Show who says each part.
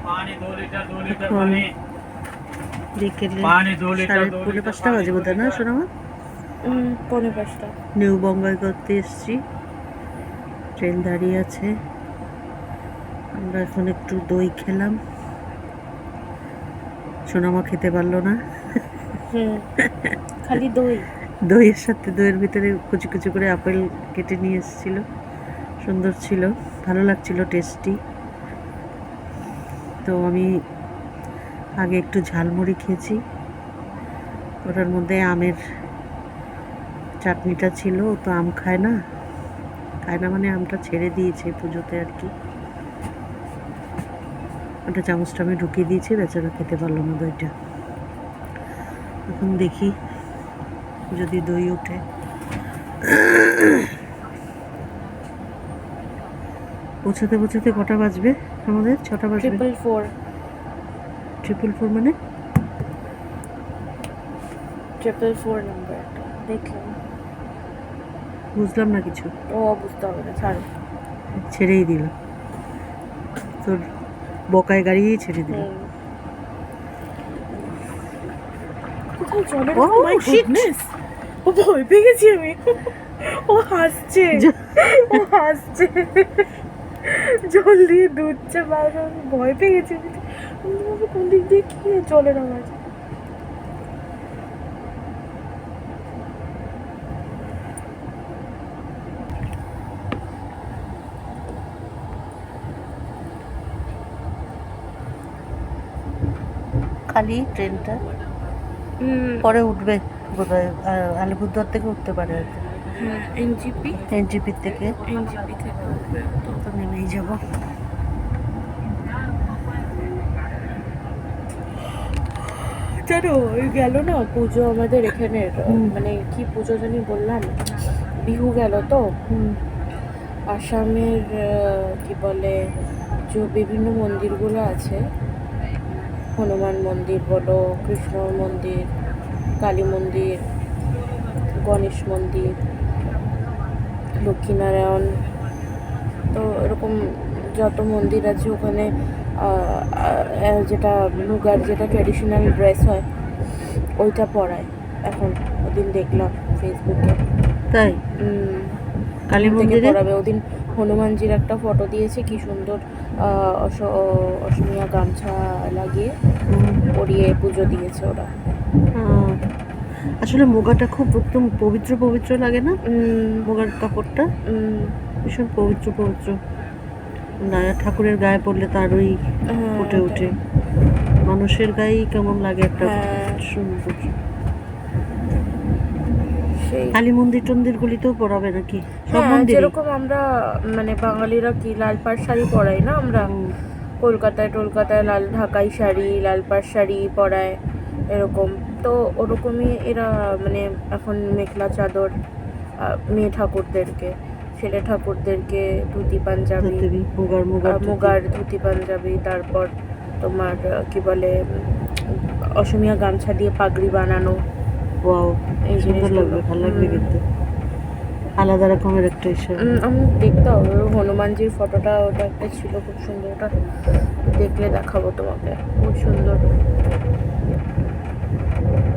Speaker 1: এখন বিকেলে 5:30 বাজে বোধ হয়, না সোনামা?
Speaker 2: 4:45।
Speaker 1: নিউ বঙ্গাইগাঁওতে এসছি, ট্রেন দাঁড়িয়ে আছে। আমরা এখন একটু দই খেলাম, সোনামা খেতে পারলো না।
Speaker 2: খালি দই,
Speaker 1: দইয়ের সাথে দইয়ের ভিতরে কুচি কুচি করে আপেল কেটে নিয়ে এসেছিল, সুন্দর ছিল, ভালো লাগছিল, টেস্টি। তো আমি আগে একটু ঝালমুড়ি খেয়েছি, ওটার মধ্যে আমের চাটনিটা ছিল। ও তো আম খায় না মানে আমটা ছেড়ে দিয়েছে পুজোতে আর কি। ওটা চামচটা আমি ঢুকিয়ে দিয়েছি, বেচারা খেতে পারলো না দইটা। এখন দেখি যদি দই ওঠে। পৌঁছাতে পৌঁছাতে কটা বাজবে আমাদের? 6টা বাজবে। 444 মানে
Speaker 2: 444 নাম্বারটা দেখলাম,
Speaker 1: বুঝলাম না কিছু।
Speaker 2: ও বুঝতে হবে না, ছাড়।
Speaker 1: ছেড়েই দিল, তোর বকায় গাড়িই ছেড়ে দিল।
Speaker 2: কোথায় চলে? ও মাই গুডনেস, ও ভয় পেয়ে গেছি আমি। ও হাসছে, ও হাসছে, জল দিয়ে দুধছে, বাইরে আমি ভয় পেয়ে গেছি। কোন দিক দিয়ে কি জলের আওয়াজ?
Speaker 1: খালি ট্রেনটা পরে উঠবে বোধহয়, আলিপুরদুয়ার থেকে উঠতে পারে হয়তো। এনজিপি থেকে তো নেমেই যাব।
Speaker 2: জানো ওই গেল না পুজো আমাদের এখানে, মানে কি পুজো জানি বললাম, বিহু গেল তো। আসামের কি বলে যে বিভিন্ন মন্দিরগুলো আছে, হনুমান মন্দির বলো, কৃষ্ণ মন্দির, কালী মন্দির, গণেশ মন্দির, লক্ষ্মীনারায়ণ, তো এরকম যত মন্দির আছে ওখানে যেটা মুগার যেটা ট্র্যাডিশনাল ড্রেস হয় ওইটা পরায় এখন। ওদিন দেখলাম ফেসবুকে,
Speaker 1: তাই কালী মন্দিরে
Speaker 2: পরাবে। ওদিন হনুমানজির একটা ফটো দিয়েছে, কি সুন্দর অসমীয়া গামছা লাগিয়ে পরিয়ে পুজো দিয়েছে ওরা।
Speaker 1: আসলে মুগাটা খুব একদম পবিত্র পবিত্র লাগে না? মুগার কাপড়টা ভীষণ পবিত্র পবিত্র, ঠাকুরের গায়ে পড়লে তার ওই ফুটে ওঠে, মানুষের গায়েই কেমন লাগে একটা সুন্দর। কালী মন্দির টন্দির গুলিতেও পরাবে নাকি? সব মন্দিরে
Speaker 2: যেরকম আমরা মানে বাঙালিরা কি লাল পাড় শাড়ি পরাই না আমরা, কলকাতায় লাল ঢাকাই শাড়ি, লাল পাড় শাড়ি পরায় এরকম, তো ওরকমই এরা মানে এখন মেখলা চাদর মেয়ে ঠাকুরদেরকে, ছেলে ঠাকুরদেরকে ধুতি পাঞ্জাবি, মুগার ধুতি পাঞ্জাবি, তারপর তোমার কি বলে অসমীয়া গামছা দিয়ে পাগড়ি বানানো।
Speaker 1: ওয়াও, এই সুন্দর লাগবে, ভালো লাগবে কিন্তু, আলাদা রকমের একটা হিসাব।
Speaker 2: আমি দেখতে হবে হনুমানজির ফটোটা, ওটা একটা ছিল খুব সুন্দর, ওটা দেখলে দেখাবো তোমাকে, খুব সুন্দর।